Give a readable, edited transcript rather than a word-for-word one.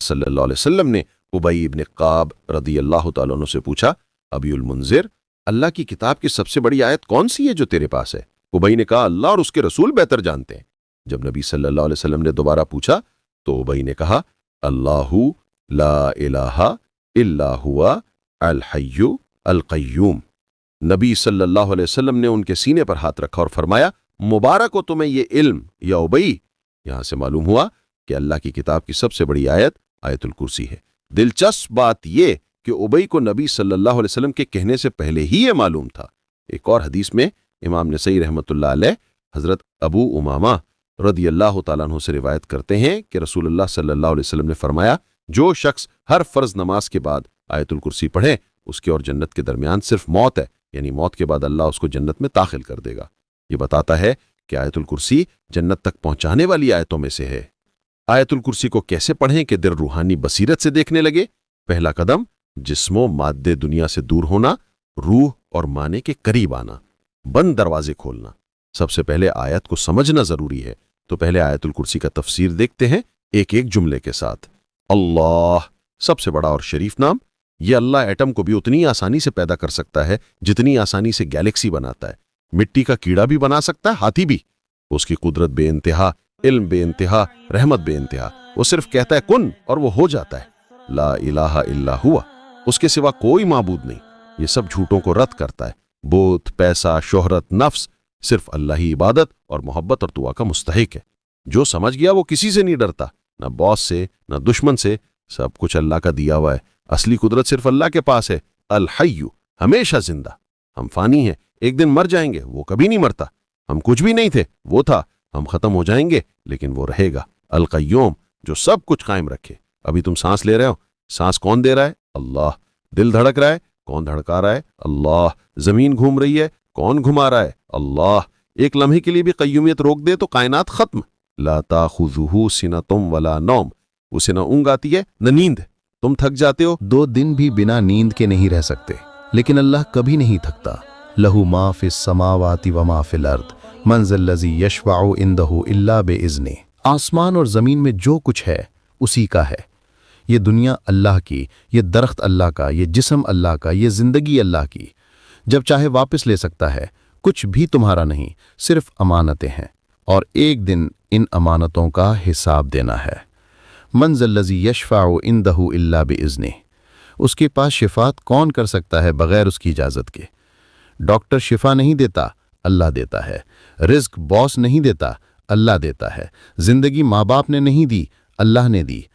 सल्लल्लाहु अलैहि वसल्लम ने उबई इब्न काब रदी अल्लाह तआला अन्हु से पूछा, अबीउल मुंजिर, अल्लाह की किताब की सबसे बड़ी आयत कौन सी है जो तेरे पास है? उबई ने कहा, अल्लाह और उसके रसूल बेहतर जानते हैं। जब नबी सल्लल्लाहु अलैहि वसल्लम ने दोबारा पूछा तो उबई ने कहा, अल्लाहु ला इलाहा इल्ला हुवा अल हय्यु अल क़य्यूम। नबी सल्लल्लाहु अलैहि वसल्लम ने उनके सीने पर हाथ रखा और फरमाया, मुबारक हो तुम्हें ये इल्म या उबई। यहां से मालूम हुआ कि अल्लाह की किताब की सबसे बड़ी आयत आयतुल कुर्सी है। दिलचस्प बात यह कि उबई को नबी सल्लल्लाहु अलैहि वसल्लम के कहने से पहले ही ये मालूम था। एक और हदीस में इमाम नसई रहमतुल्लाह अलैह हजरत अबू उमामा रदियल्लाहु ताला अन्हु से रिवायत करते हैं कि रसूलुल्लाह सल्लल्लाहु अलैहि वसल्लम ने फरमाया, जो शख्स हर फर्ज नमाज के बाद आयतुल कुर्सी पढ़े उसके और जन्नत के दरमियान सिर्फ मौत है, यानी मौत के बाद अल्लाह उसको जन्नत में दाखिल कर देगा। ये बताता है कि आयतुल कुर्सी जन्नत तक पहुंचाने वाली आयतों में से है। आयतुल कुर्सी को कैसे पढ़ें कि दिल रूहानी बसीरत से देखने लगे? पहला कदम, जिस्मो माद्दे दुनिया से दूर होना, रूह और माने के करीब आना, बंद दरवाजे खोलना। सबसे पहले आयत को समझना जरूरी है, तो पहले आयतुल कुर्सी का तफसीर देखते हैं एक एक जुमले के साथ। अल्लाह, सबसे बड़ा और शरीफ नाम। यह अल्लाह एटम को भी उतनी आसानी से पैदा कर सकता है जितनी आसानी से गैलेक्सी बनाता है। मिट्टी का कीड़ा भी बना सकता है, हाथी भी। उसकी कुदरत बेइंतहा, इल्म बेइंतहा, रहमत बेइंतहा। वो सिर्फ कहता है कुन और वो हो जाता है। ला इलाहा इल्ला हुआ, उसके सिवा कोई माबूद नहीं। ये सब झूठों को रद्द करता है। बुत, पैसा, शोहरत, नफ्स, सिर्फ अल्लाह ही इबादत और मोहब्बत और दुआ का मुस्तहिक है। जो समझ गया वो किसी से नहीं डरता, न बॉस से न दुश्मन से। सब कुछ अल्लाह का दिया हुआ है। असली कुदरत सिर्फ अल्लाह के पास है। अल हय्यु, हमेशा जिंदा। हम फानी हैं, एक दिन मर जाएंगे, वो कभी नहीं मरता। हम कुछ भी नहीं थे, वो था। हम खत्म हो जाएंगे लेकिन वो रहेगा। अल क़य्यूम, जो सब कुछ कायम रखे। अभी तुम सांस ले रहे हो, सांस कौन दे रहा है? अल्लाह। दिल धड़क रहा है, कौन धड़का रहा है? अल्लाह। जमीन घूम रही है, कौन घुमा रहा है? अल्लाह। एक लम्हे के लिए भी क़य्यूमियत रोक दे तो कायनात खत्म। ला ताखुज़ुहु सिनतुम वला नौम, उसे न ऊँग आती है न नींद। तुम थक जाते हो, 2 दिन भी बिना नींद के नहीं रह सकते, लेकिन अल्लाह कभी नहीं थकता। लहू मा फिस समावाति व मा फिल अर्द मन ज़ल्लज़ी यशफ़अउ इंदहु इल्ला बिइज़्निह। आसमान और ज़मीन में जो कुछ है उसी का है। ये दुनिया अल्लाह की, ये दरख्त अल्लाह का, ये जिस्म अल्लाह का, ये ज़िंदगी अल्लाह की। जब चाहे वापस ले सकता है। कुछ भी तुम्हारा नहीं, सिर्फ अमानतें हैं, और एक दिन इन अमानतों का हिसाब देना है। मन ज़ल्लज़ी यशफ़अउ इंदहु इल्ला बिइज़्निह, उसके पास शिफात कौन कर सकता है बगैर उसकी इजाज़त के? डॉक्टर शिफा नहीं देता, अल्लाह देता है। रिज़्क बॉस नहीं देता, अल्लाह देता है। जिंदगी माँ बाप ने नहीं दी, अल्लाह ने दी।